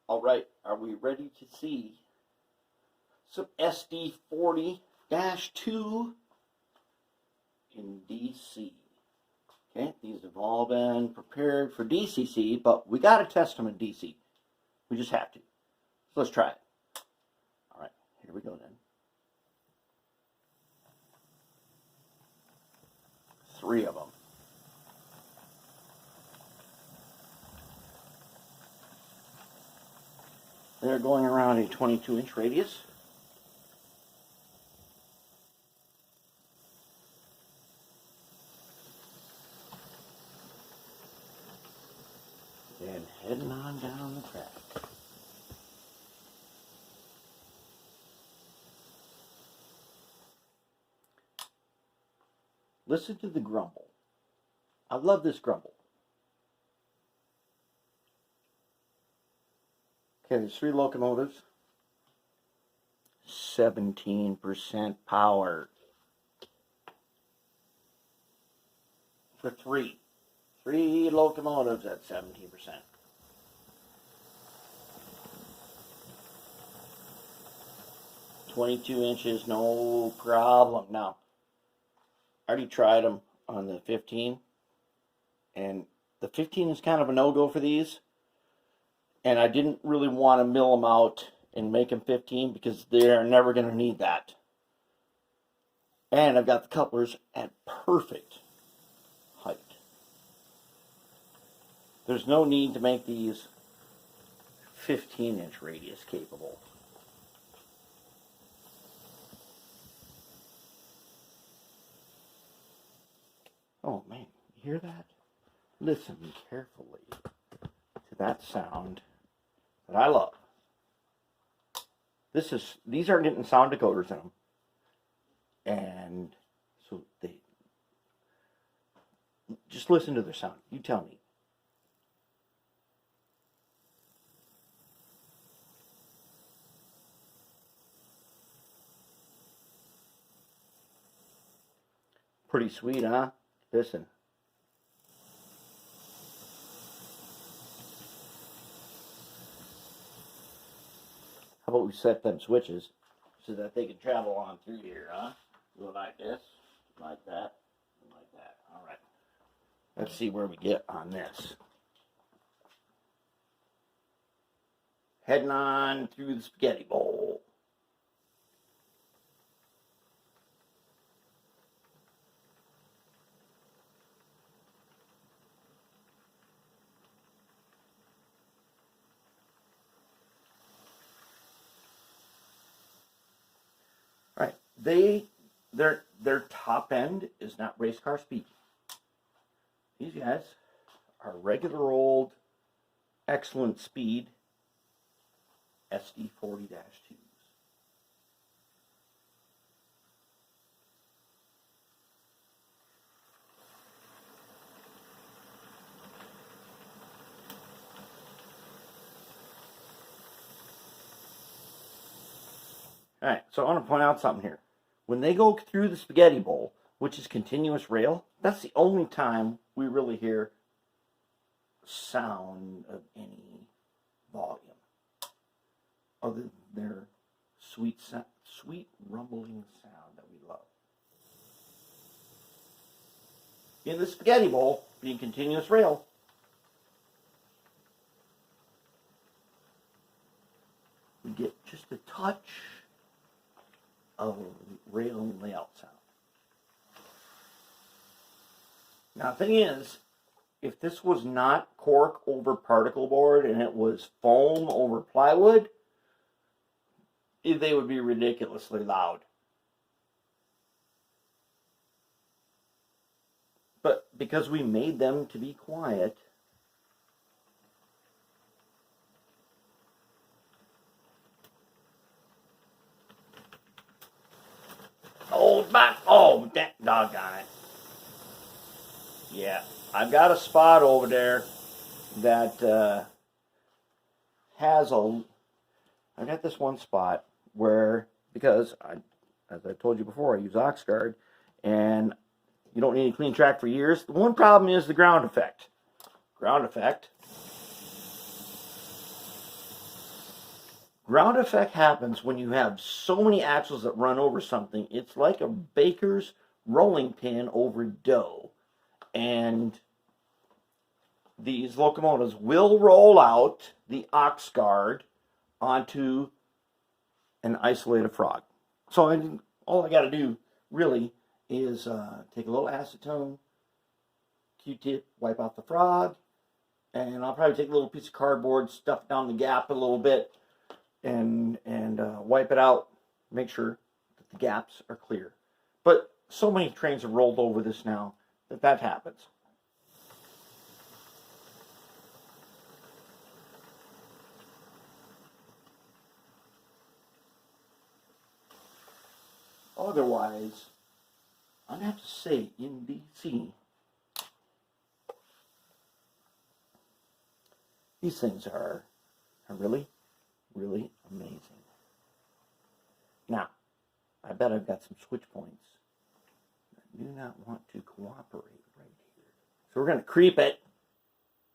All right, are we ready to see some SD40-2 in DC? Okay, these have all been prepared for DCC, but we got to test them in DC. We just have to. So let's try it. All right, here we go then. 3 of them. They're going around a 22-inch radius. And heading on down the track. Listen to the grumble. I love this grumble. Okay, there's 3 locomotives. 17% power. For 3. 3 locomotives at 17%. $22 no problem. Now, I already tried them on the 15, and the 15 is kind of a no-go for these, and I didn't really want to mill them out and make them 15 because they're never going to need that. And I've got the couplers at perfect height. There's no need to make these 15-inch radius capable. Oh man, you hear that? Listen carefully to that sound that I love. These are getting sound decoders in them. And so they just listen to their sound. You tell me. Pretty sweet, huh? Listen. How about we set them switches so that they can travel on through here, huh? Go like this, like that, like that. All right. Let's see where we get on this. Heading on through the spaghetti bowl. All right, their top end is not race car speed. These guys are regular old, excellent speed SD40-2s. All right, so I want to point out something here. When they go through the spaghetti bowl, which is continuous rail, that's the only time we really hear sound of any volume, other than their sweet rumbling sound that we love. In the spaghetti bowl, being continuous rail, we get just a touch of rail and layout sound. Now the thing is, if this was not cork over particle board and it was foam over plywood, they would be ridiculously loud. But because we made them to be quiet, oh, that doggone it. Yeah, I've got a spot over there that has I got this one spot where, because as I told you before, I use Oxguard, and you don't need a clean track for years. The one problem is the ground effect. Ground effect Ground effect happens when you have so many axles that run over something. It's like a baker's rolling pin over dough. And these locomotives will roll out the ox guard onto an isolated frog. So all I got to do really is take a little acetone, Q-tip, wipe out the frog, and I'll probably take a little piece of cardboard, stuff down the gap a little bit, and wipe it out, make sure that the gaps are clear. But so many trains have rolled over this now that happens. Otherwise, I'm going to have to say, in DC, these things are really, really amazing. Now, I bet I've got some switch points that do not want to cooperate right here. So we're going to creep it.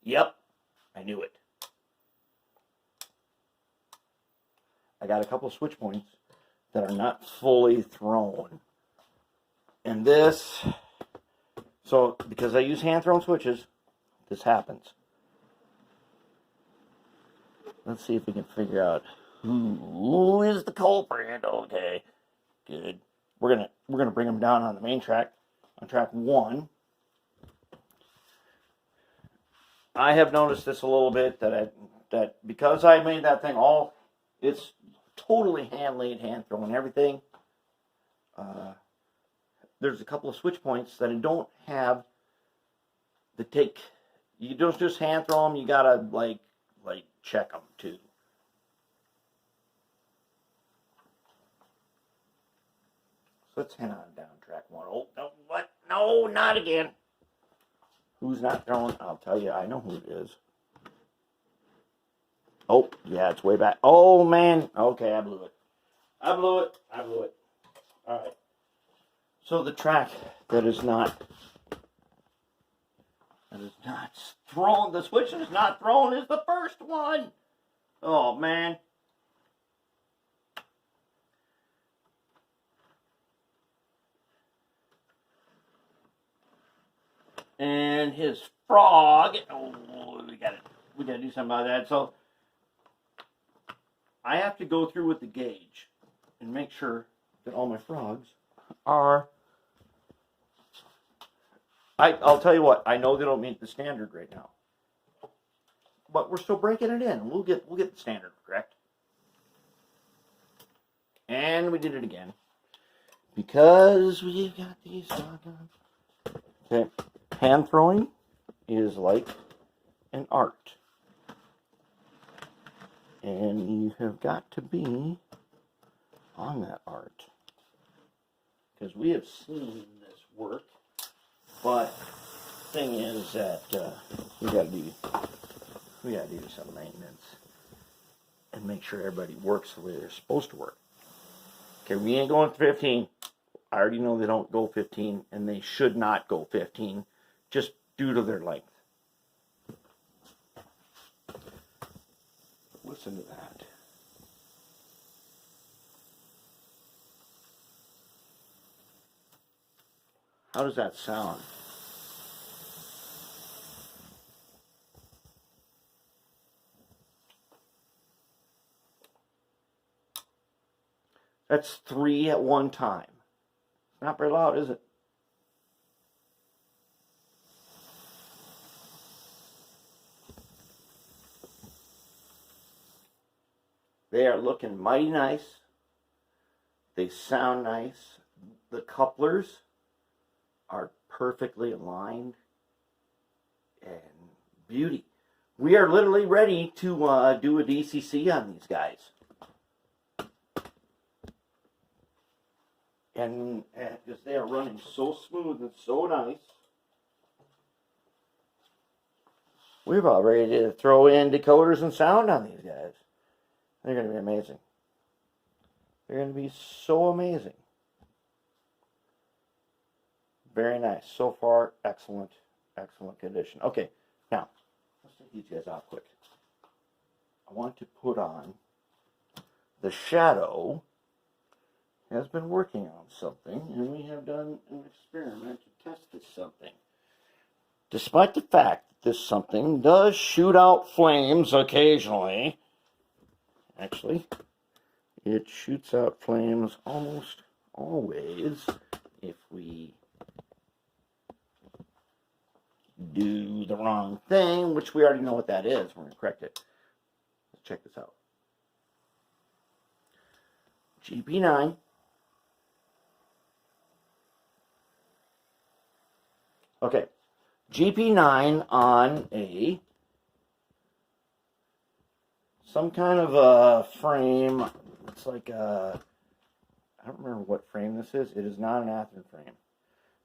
Yep, I knew it. I got a couple of switch points that are not fully thrown. And this, so because I use hand-thrown switches, this happens. Let's see if we can figure out who is the culprit. Okay, good. We're gonna bring them down on the main track, on track 1. I have noticed this a little bit that because I made that thing all, it's totally hand laid, hand thrown, everything. There's a couple of switch points that I don't have the take. You don't just hand throw them. You gotta like check them too. So let's head on down track 1. Oh no! What? No, not again. Who's not throwing? I'll tell you. I know who it is. Oh yeah, it's way back. Oh man. Okay, I blew it. I blew it. All right. So the track that is not thrown, the switch that is not thrown is the first one. Oh man. And his frog. Oh, we gotta do something about that. So I have to go through with the gauge and make sure that all my frogs are. I'll tell you what, I know they don't meet the standard right now, but we're still breaking it in. We'll get the standard correct. And we did it again because we've got these doggone. Okay, hand throwing is like an art, and you have got to be on that art because we have seen this work. But the thing is that we got to do some maintenance and make sure everybody works the way they're supposed to work. Okay, we ain't going 15. I already know they don't go 15, and they should not go 15, just due to their length. Listen to that. How does that sound? That's 3 at one time. Not very loud, is it? They are looking mighty nice. They sound nice. The couplers are perfectly aligned and beauty. We are literally ready to do a DCC on these guys. And because they are running so smooth and so nice, we're about ready to throw in decoders and sound on these guys. They're going to be amazing. They're going to be so amazing. Very nice. So far, excellent condition. Okay, now, let's take these guys off quick. I want to put on the shadow has been working on something, and we have done an experiment to test this something. Despite the fact that this something does shoot out flames occasionally, actually, it shoots out flames almost always if we do the wrong thing, which we already know what that is. We're going to correct it. Let's check this out. GP9. Okay. GP9 on some kind of a frame. It's like a, I don't remember what frame this is. It is not an Athearn frame.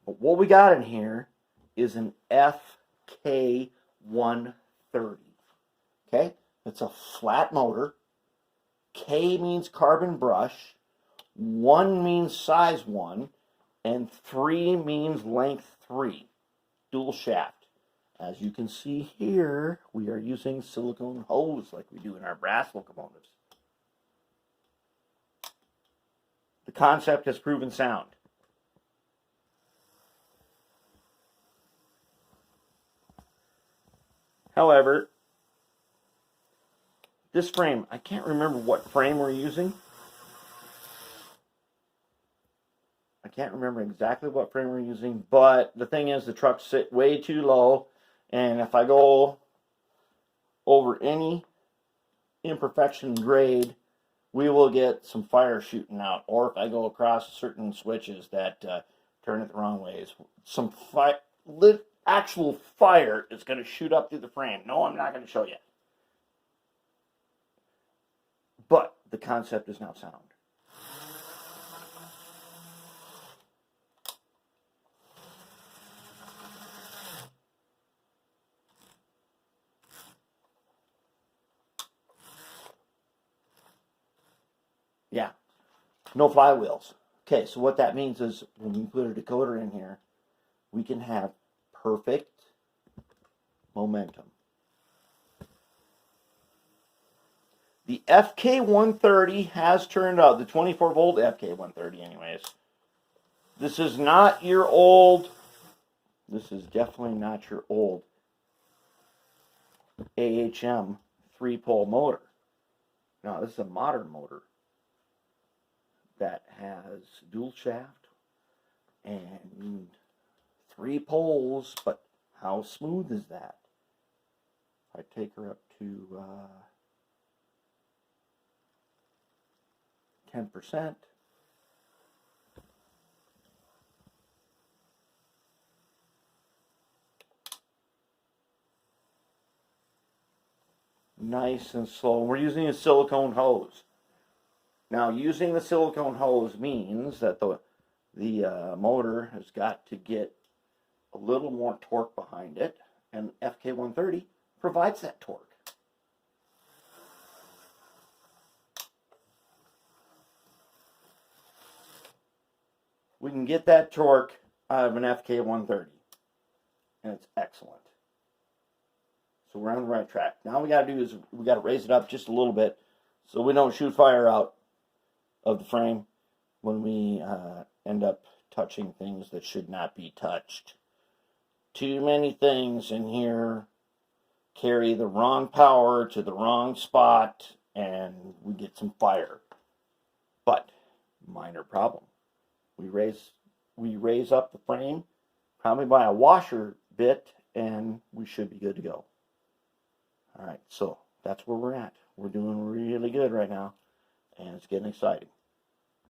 But what we got in here is an FK130. Okay? It's a flat motor. K means carbon brush. 1 means size 1. And 3 means length 3. Dual shaft. As you can see here, we are using silicone hose like we do in our brass locomotives. The concept has proven sound. However, this frame, I can't remember what frame we're using. I can't remember exactly what frame we're using, but the thing is the trucks sit way too low, and if I go over any imperfection grade, we will get some fire shooting out. Or if I go across certain switches that turn it the wrong ways, some actual fire is going to shoot up through the frame. No, I'm not going to show you. But the concept is now sound. Yeah, no flywheels. Okay, so what that means is when we put a decoder in here, we can have perfect momentum. The FK130 has turned out, the 24 volt FK130 anyways. This is not your old, this is definitely not your old AHM 3-pole motor. Now this is a modern motor that has dual shaft and 3 poles, but how smooth is that? If I take her up to 10%, nice and slow. We're using a silicone hose. Now, using the silicone hose means that the motor has got to get a little more torque behind it, and FK130 provides that torque. We can get that torque out of an FK130, and it's excellent. So we're on the right track. Now we got to do is we got to raise it up just a little bit so we don't shoot fire out of the frame when we end up touching things that should not be touched. Too many things in here carry the wrong power to the wrong spot, and we get some fire. But minor problem. We raise up the frame probably by a washer bit, and we should be good to go. All right, so that's where we're at. We're doing really good right now, and it's getting exciting.